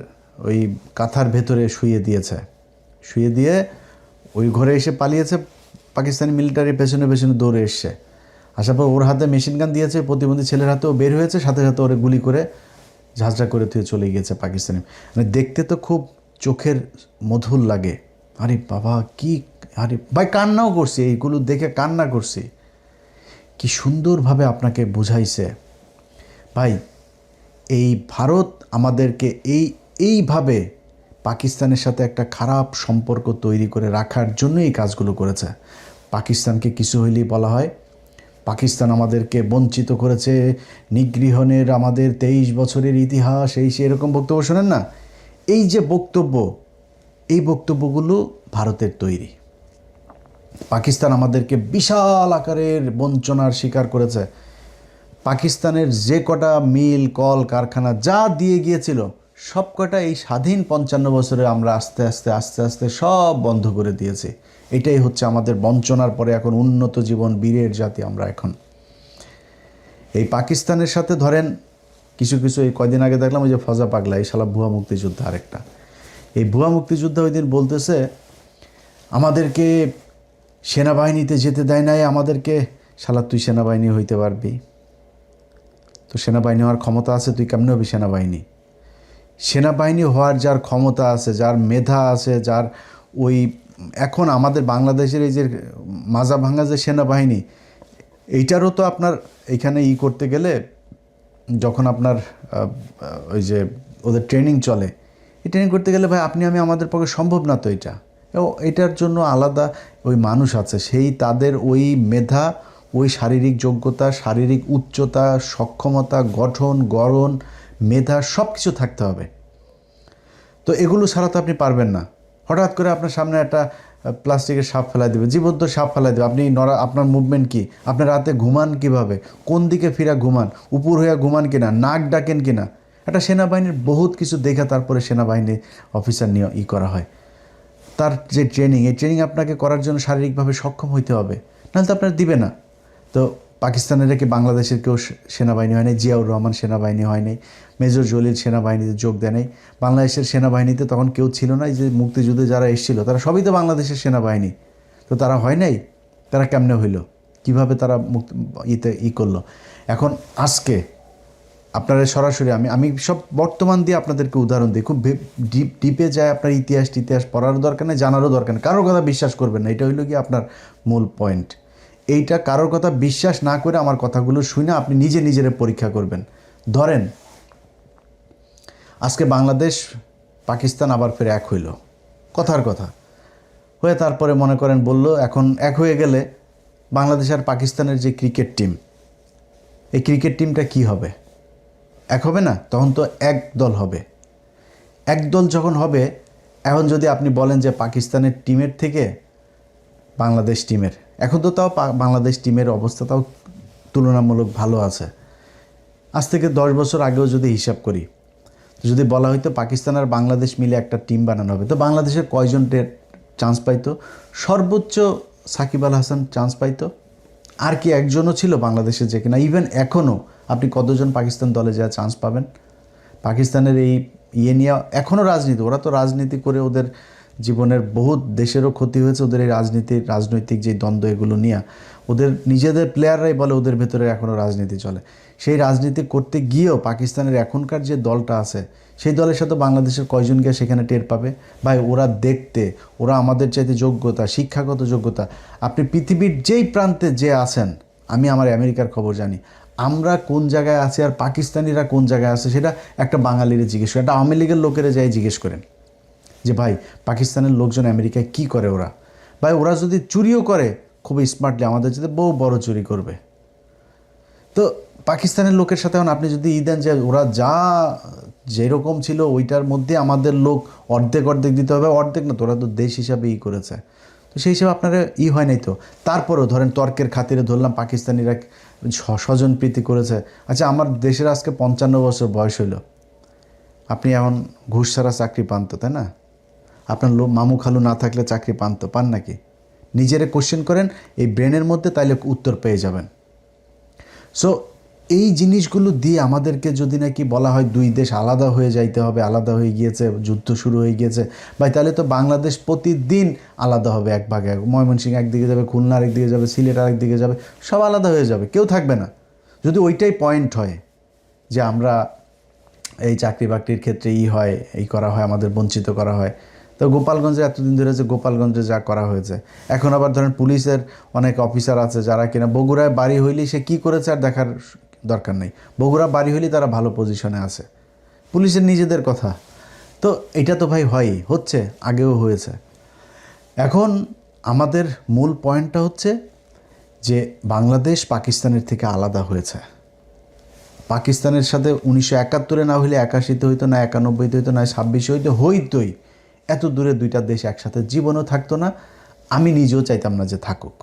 ওই কাঁথার ভেতরে শুয়ে দিয়ে ওই ঘরে এসে পালিয়েছে। পাকিস্তানি মিলিটারি পেছনে দৌড়ে এসছে, আসার পর ওর হাতে মেশিন গান দিয়েছে, প্রতিবন্ধী ছেলের হাতেও বের হয়েছে, সাথে সাথে ওরে গুলি করে ঝাঁঝরা করে তুই চলে গিয়েছে পাকিস্তানি। মানে দেখতে তো খুব চোখের মধুর লাগে। আরে বাবা কি, আরে ভাই কান্নাও করছি, এইগুলো দেখে কান্না করছি। কি সুন্দরভাবে আপনাকে বুঝাইছে ভাই। এই ভারত আমাদেরকে এইভাবে পাকিস্তানের সাথে একটা খারাপ সম্পর্ক তৈরি করে রাখার জন্য এই কাজগুলো করেছে। পাকিস্তানকে কিছু হইলেই বলা হয় পাকিস্তান আমাদেরকে বঞ্চিত করেছে, নিগৃহণের আমাদের 23 বছরের ইতিহাস, এরকম বক্তব্য শোনেন না। এই যে বক্তব্য, এই বক্তব্যগুলো ভারতের তৈরি। পাকিস্তান আমাদেরকে বিশাল আকারের বঞ্চনার শিকার করেছে। পাকিস্তানের যে কটা মিল, কল, কারখানা যা দিয়ে গিয়েছিল সব কটা এই স্বাধীন 55 বছরে আমরা আস্তে আস্তে সব বন্ধ করে দিয়েছি। এটাই হচ্ছে আমাদের বঞ্চনার পরে এখন উন্নত জীবন, বীরের জাতি আমরা এখন। এই পাকিস্তানের সাথে ধরেন কিছু এই কয়দিন আগে দেখলাম ওই যে ফজা পাগলা, এই শালা ভুয়া মুক্তিযোদ্ধা আরেকটা। এই ভুয়া মুক্তিযোদ্ধা ওই দিন বলতেছে আমাদেরকে সেনাবাহিনীতে যেতে দেয় নাই আমাদেরকে। শালা তুই সেনাবাহিনী হইতে পারবি? তো সেনাবাহিনী হওয়ার ক্ষমতা আছে, তুই কেমনে হবি সেনাবাহিনী? সেনাবাহিনী হওয়ার যার ক্ষমতা আছে, যার মেধা আছে, যার ওই এখন আমাদের বাংলাদেশের এই যে মাজা ভাঙা যে সেনাবাহিনী, এইটারও তো আপনার এইখানে করতে গেলে যখন আপনার ওই যে ওদের ট্রেনিং চলে, এই ট্রেনিং করতে গেলে ভাই আপনি আমি আমাদের পক্ষে সম্ভব না তো। এটার জন্য আলাদা ওই মানুষ আছে, সেই তাদের ওই মেধা, ওই শারীরিক যোগ্যতা, শারীরিক উচ্চতা, সক্ষমতা, গঠন, গড়ন, মেধা সব কিছু থাকতে হবে। তো এগুলো ছাড়া তো আপনি পারবেন না। হঠাৎ করে আপনার সামনে একটা প্লাস্টিকের সাপ ফেলাই দেবে, জীবন্ত সাপ ফেলাই দেবে, আপনি আপনার মুভমেন্ট কি, আপনি রাতে ঘুমান কিভাবে, কোন দিকে ফিরা ঘুমান, উপর হইয়া ঘুমান কিনা, নাক ডাকেন কিনা, একটা সেনাবাহিনীর বহুত কিছু দেখে তারপরে সেনাবাহিনী অফিসার নিয়ে করা হয়। তার যে ট্রেনিং, এই ট্রেনিং আপনাকে করার জন্য শারীরিকভাবে সক্ষম হইতে হবে, নাহলে তো আপনার দিবে না। তো পাকিস্তানের কি বাংলাদেশের কেউ সেনাবাহিনী হয় নাই? জিয়াউর রহমান সেনাবাহিনী হয় নাই, মেজর জলিল সেনাবাহিনীতে যোগ দেয় নাই। বাংলাদেশের সেনাবাহিনীতে তখন কেউ ছিল না, যে মুক্তিযুদ্ধে যারা এসেছিল তারা সবই তো বাংলাদেশের সেনাবাহিনী। তো তারা হয় নাই, তারা কেমনে হইল, কিভাবে তারা করলো? এখন আজকে আপনারা সরাসরি আমি সব বর্তমান দিয়ে আপনাদেরকে উদাহরণ দিই, খুব ডিপে যায় আপনার ইতিহাস পড়ারও দরকার নেই, জানারও দরকার নেই, কারোর কথা বিশ্বাস করবেন না, এটা হইল কি আপনার মূল পয়েন্ট। এইটা কারোর কথা বিশ্বাস না করে আমার কথাগুলো শুনে আপনি নিজের পরীক্ষা করবেন। ধরেন আজকে বাংলাদেশ পাকিস্তান আবার ফের এক হইল, কথার কথা হয়ে তারপরে মনে করেন বলল এখন এক হয়ে গেলে বাংলাদেশ আর পাকিস্তানের যে ক্রিকেট টিম, এই ক্রিকেট টিমটা কি হবে? এক হবে না, তখন তো এক দল হবে। এক দল যখন হবে, এখন যদি আপনি বলেন যে পাকিস্তানের টিমের থেকে বাংলাদেশ টিমের, এখন তো তাও বাংলাদেশ টিমের অবস্থা তাও তুলনামূলক ভালো আছে। আজ থেকে 10 বছর আগেও যদি হিসাব করি, তো যদি বলা হয়তো পাকিস্তান আর বাংলাদেশ মিলে একটা টিম বানানো হবে, তো বাংলাদেশের কয়জন চান্স পাইতো? সর্বোচ্চ সাকিব আল হাসান চান্স পাইতো, আর কি একজনও ছিল বাংলাদেশে যে কিনা, ইভেন এখনও আপনি কতজন পাকিস্তান দলে যা চান্স পাবেন? পাকিস্তানের এই ইয়ে নিয়ে এখনও রাজনীতি, ওরা তো রাজনীতি করে ওদের জীবনের বহুত দেশেরও ক্ষতি হয়েছে, ওদের এই রাজনৈতিক যে দ্বন্দ্ব এগুলো নিয়ে ওদের নিজেদের প্লেয়াররাই বলে ওদের ভেতরে এখনও রাজনীতি চলে। সেই রাজনীতি করতে গিয়েও পাকিস্তানের এখনকার যে দলটা আছে সেই দলের সাথে বাংলাদেশের কয়জন গিয়ে সেখানে টের পাবে? ভাই ওরা দেখতে, ওরা আমাদের চাইতে যোগ্যতা, শিক্ষাগত যোগ্যতা, আপনি পৃথিবীর যেই প্রান্তে যে আছেন, আমি আমার আমেরিকার খবর জানি, আমরা কোন জায়গায় আছি আর পাকিস্তানিরা কোন জায়গায় আছে সেটা একটা বাঙালিরে জিজ্ঞেস করেন, একটা আওয়ামী লীগের লোকেরা যাই জিজ্ঞেস করেন যে ভাই পাকিস্তানের লোকজন আমেরিকায় কি করে ওরা? ভাই ওরা যদি চুরিও করে খুব স্মার্টলি, আমাদের যাতে বহু বড় চুরি করবে। তো পাকিস্তানের লোকের সাথে এখন আপনি যদি দেন যে ওরা যা যেরকম ছিল ওইটার মধ্যে আমাদের লোক অর্ধেক দিতে হবে, অর্ধেক না, তোরা তো দেশ হিসাবে করেছে, তো সেই হিসাবে আপনারা হয় নাই তো। তারপরেও ধরেন তর্কের খাতিরে ধরলাম পাকিস্তানিরা স্বজনপ্রীতি করেছে। আচ্ছা আমার দেশের আজকে 55 বছর বয়স হইল, আপনি এখন ঘুষ ছাড়া চাকরি পান তো, তাই না? আপনার মামু খালু না থাকলে চাকরি পান নাকি? নিজেরে কোশ্চেন করেন এই ব্রেনের মধ্যে, তাইলে উত্তর পেয়ে যাবেন। সো এই জিনিসগুলো দিয়ে আমাদেরকে যদি নাকি বলা হয় দুই দেশ আলাদা হয়ে যাইতে হবে, আলাদা হয়ে গিয়েছে, যুদ্ধ শুরু হয়ে গিয়েছে, ভাই তাহলে তো বাংলাদেশ প্রতিদিন আলাদা হবে, এক ভাগে, ময়মনসিংহ একদিকে যাবে, খুলনা আরেকদিকে যাবে, সিলেট আরেকদিকে যাবে, সব আলাদা হয়ে যাবে, কেউ থাকবে না। যদি ওইটাই পয়েন্ট হয় যে আমরা এই চাকরি বাকরির ক্ষেত্রে হয়, এই করা হয়, আমাদের বঞ্চিত করা হয়, তো গোপালগঞ্জে এতদিন ধরে যে গোপালগঞ্জে যা করা হয়েছে, এখন আবার ধরেন পুলিশের অনেক অফিসার আছে যারা কিনা বগুড়ায় বাড়ি হইলেই সে কী করেছে আর দেখার দরকার নেই, বগুড়া বাড়ি হইলেই তারা ভালো পজিশনে আছে, পুলিশের নিজেদের কথা। তো এটা তো ভাই হচ্ছে, আগেও হয়েছে। এখন আমাদের মূল পয়েন্টটা হচ্ছে যে বাংলাদেশ পাকিস্তানের থেকে আলাদা হয়েছে। পাকিস্তানের সাথে 1971 না হইলে 81-তে হইতো না, 91-তে হইতো না, 26-এ হইতোই। এত দূরে দুইটা দেশ একসাথে জীবনও থাকতো না, আমি নিজেও চাইতাম না যে থাকুক,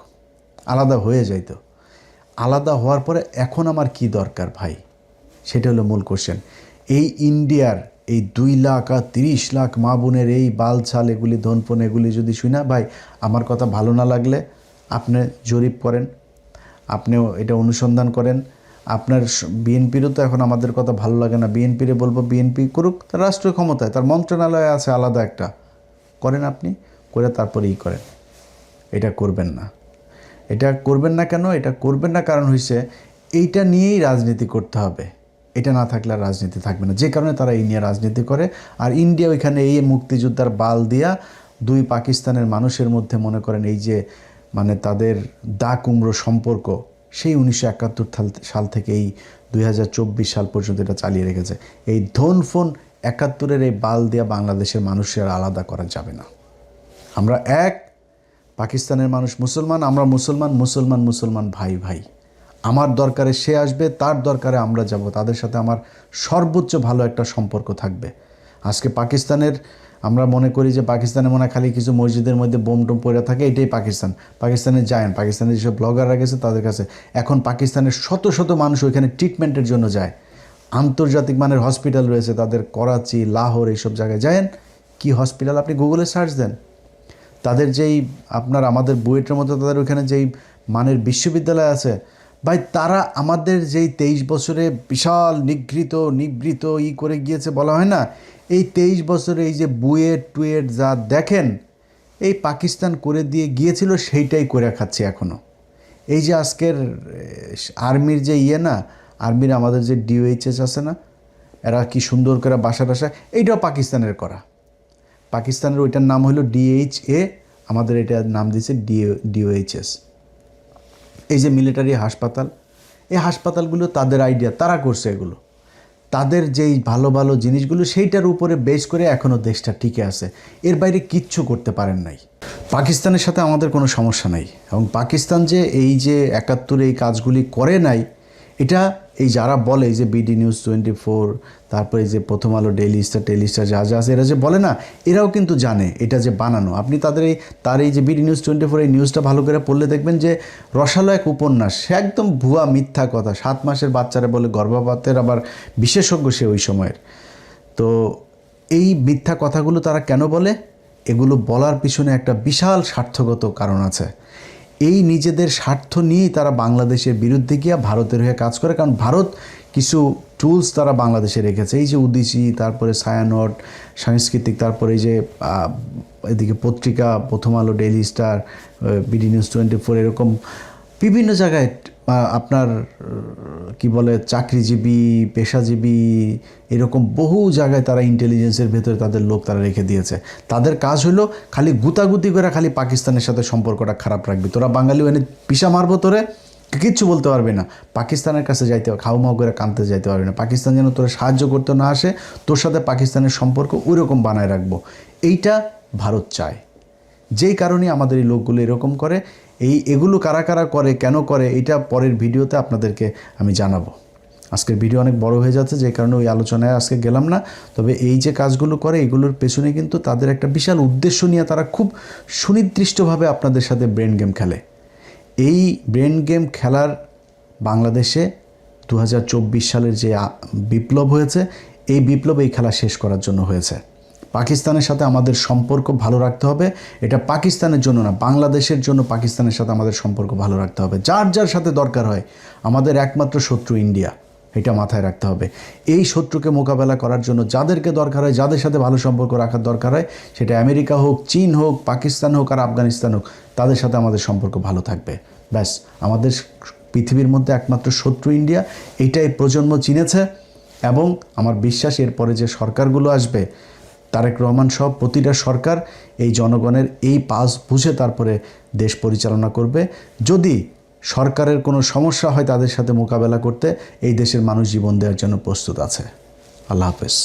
আলাদা হয়ে যাইতো। আলাদা হওয়ার পরে এখন আমার কি দরকার ভাই, সেটা হলো মূল কোশ্চেন। এই ইন্ডিয়ার এই 2 লাখ আর 30 লাখ মা বোনের এই বালছাল এগুলি ধনপন এগুলি যদি শুনা, ভাই আমার কথা ভালো না লাগলে আপনি জরিপ করেন, আপনিও এটা অনুসন্ধান করেন। আপনার বিএনপিরও তো এখন আমাদের কথা ভালো লাগে না, বিএনপিরে বলবো বিএনপি করুক, তার রাষ্ট্রীয় ক্ষমতায়, তার মন্ত্রণালয় আছে আলাদা একটা, করেন আপনি, করে তারপরে করেন। এটা করবেন না, এটা করবেন না কেন? এটা করবেন না কারণ হইছে এইটা নিয়েই রাজনীতি করতে হবে, এটা না থাকলে আর রাজনীতি থাকবে না, যে কারণে তারা এই নিয়ে রাজনীতি করে। আর ইন্ডিয়া ওইখানে এই মুক্তিযোদ্ধার বাল দিয়া দুই পাকিস্তানের মানুষের মধ্যে মনে করেন এই যে মানে তাদের দা কুমড়ো সম্পর্ক, সেই 1971 সাল থেকে এই 2024 সাল পর্যন্ত এটা চালিয়ে রেখেছে। এই ধনফোন 71-এর এই বাল দিয়া বাংলাদেশের মানুষের আলাদা করা যাবে না। আমরা এক, পাকিস্তানের মানুষ মুসলমান, আমরা মুসলমান ভাই। আমার দরকারে সে আসবে, তার দরকারে আমরা যাব, তাদের সাথে আমার সর্বোচ্চ ভালো একটা সম্পর্ক থাকবে। আজকে পাকিস্তানের আমরা মনে করি যে পাকিস্তানে মনে খালি কিছু মসজিদের মধ্যে বোম টোম পড়ে থাকে, এটাই পাকিস্তানে যায়েন, পাকিস্তানের যেসব ব্লগাররা গেছে তাদের কাছে, এখন পাকিস্তানের শত মানুষ ওইখানে ট্রিটমেন্টের জন্য যায়, আন্তর্জাতিক মানের হসপিটাল রয়েছে তাদের, করাচি, লাহোর, এইসব জায়গায় যায়েন। কি হসপিটাল আপনি গুগলে সার্চ দেন, তাদের যেই আপনার আমাদের বুয়েটের মতো তাদের ওইখানে যেই মানের বিশ্ববিদ্যালয় আছে, ভাই তারা আমাদের যেই 23 বছরে বিশাল নিবৃত করে গিয়েছে বলা হয় না, এই 23 বছরে এই যে বুয়েট যা দেখেন এই পাকিস্তান করে দিয়ে গিয়েছিল সেইটাই করে খাচ্ছে এখনও। এই যে আজকের আর্মির যে না, আর্মির আমাদের যে ডিওএইচএস আছে না, এরা কি সুন্দর করে বাসা এইটাও পাকিস্তানের করা। পাকিস্তানের ওইটার নাম হলো DHA, আমাদের এটার নাম দিয়েছে DOHS। এই যে মিলিটারি হাসপাতাল, এই হাসপাতালগুলো তাদের আইডিয়া, তারা করছে এগুলো, তাদের যেই ভালো ভালো জিনিসগুলো সেইটার উপরে বেস করে এখনও দেশটা টিকে আছে, এর বাইরে কিচ্ছু করতে পারেন নাই। পাকিস্তানের সাথে আমাদের কোনো সমস্যা নাই, এবং পাকিস্তান যে এই যে 71 এই কাজগুলি করে নাই, এটা এই যারা বলে যে BD News 24, তারপরে যে প্রথম আলো, ডেইলি স্টার, টেলিস্টার যা যা আছে, এরা যে বলে না, এরাও কিন্তু জানে এটা যে বানানো। আপনি তার এই যে BD News 24 এই নিউজটা ভালো করে পড়লে দেখবেন যে রসালো এক উপন্যাস, সে একদম ভুয়া মিথ্যা কথা। 7 মাসের বাচ্চারা বলে গর্ভপাতের আবার বিশেষজ্ঞ সে ওই সময়ের। তো এই মিথ্যা কথাগুলো তারা কেন বলে? এগুলো বলার পিছনে একটা বিশাল স্বার্থগত কারণ আছে। এই নিজেদের স্বার্থ নিয়েই তারা বাংলাদেশের বিরুদ্ধে গিয়ে ভারতের হয়ে কাজ করে, কারণ ভারত কিছু টুলস তারা বাংলাদেশে রেখেছে, এই যে উদিসি, তারপরে ছায়ানট, সাংস্কৃতিক, তারপরে এই যে এদিকে পত্রিকা, প্রথম আলো, ডেইলি স্টার, BD News 24, এরকম বিভিন্ন জায়গায় আপনার কি বলে চাকরিজীবী, পেশাজীবী, এরকম বহু জায়গায় তারা ইন্টেলিজেন্সের ভেতরে তাদের লোক তারা রেখে দিয়েছে। তাদের কাজ হলো খালি গুতাগুতি করে খালি পাকিস্তানের সাথে সম্পর্কটা খারাপ রাখবি, তোরা বাঙালি এনে পিসা মারবো, তোরে কিচ্ছু বলতে পারবে না, পাকিস্তানের কাছে যাইতে খাউমাউ করে কানতে যাইতে পারবে না, পাকিস্তান যেন তোরা সাহায্য করতে না আসে, তোর সাথে পাকিস্তানের সম্পর্ক ওই রকম বানায় রাখবো, এইটা ভারত চায়। যেই কারণে আমাদের এই লোকগুলো এরকম করে। এগুলো কারা কারা করে, কেন করে, এটা পরের ভিডিওতে আপনাদেরকে আমি জানাবো। আজকের ভিডিও অনেক বড় হয়ে যাচ্ছে, যে কারণে ওই আলোচনায় আজকে গেলাম না। তবে এই যে কাজগুলো করে, এগুলোর পেছনে কিন্তু তাদের একটা বিশাল উদ্দেশ্য নিয়ে তারা খুব সুনির্দিষ্টভাবে আপনাদের সাথে ব্রেন গেম খেলে। এই ব্রেন গেম খেলার বাংলাদেশে 2024 সালের যে বিপ্লব হয়েছে, এই বিপ্লব এই খেলা শেষ করার জন্য হয়েছে। পাকিস্তানের সাথে আমাদের সম্পর্ক ভালো রাখতে হবে, এটা পাকিস্তানের জন্য না, বাংলাদেশের জন্য পাকিস্তানের সাথে আমাদের সম্পর্ক ভালো রাখতে হবে। যার যার সাথে দরকার হয়, আমাদের একমাত্র শত্রু ইন্ডিয়া, এটা মাথায় রাখতে হবে। এই শত্রুকে মোকাবেলা করার জন্য যাদেরকে দরকার হয়, যাদের সাথে ভালো সম্পর্ক রাখার দরকার হয়, সেটা আমেরিকা হোক, চীন হোক, পাকিস্তান হোক আর আফগানিস্তান হোক, তাদের সাথে আমাদের সম্পর্ক ভালো থাকবে। ব্যাস, আমাদের পৃথিবীর মধ্যে একমাত্র শত্রু ইন্ডিয়া, এইটাই প্রজন্ম চিনেছে। এবং আমার বিশ্বাস এরপরে যে সরকারগুলো আসবে, তারেক রহমান সহ প্রতিটা সরকার এই জনগণের এই পাস বুঝে তারপরে দেশ পরিচালনা করবে। যদি সরকারের কোনো সমস্যা হয়, তাদের সাথে মোকাবেলা করতে এই দেশের মানুষ জীবন দেওয়ার জন্য প্রস্তুত আছে। আল্লাহ হাফেজ।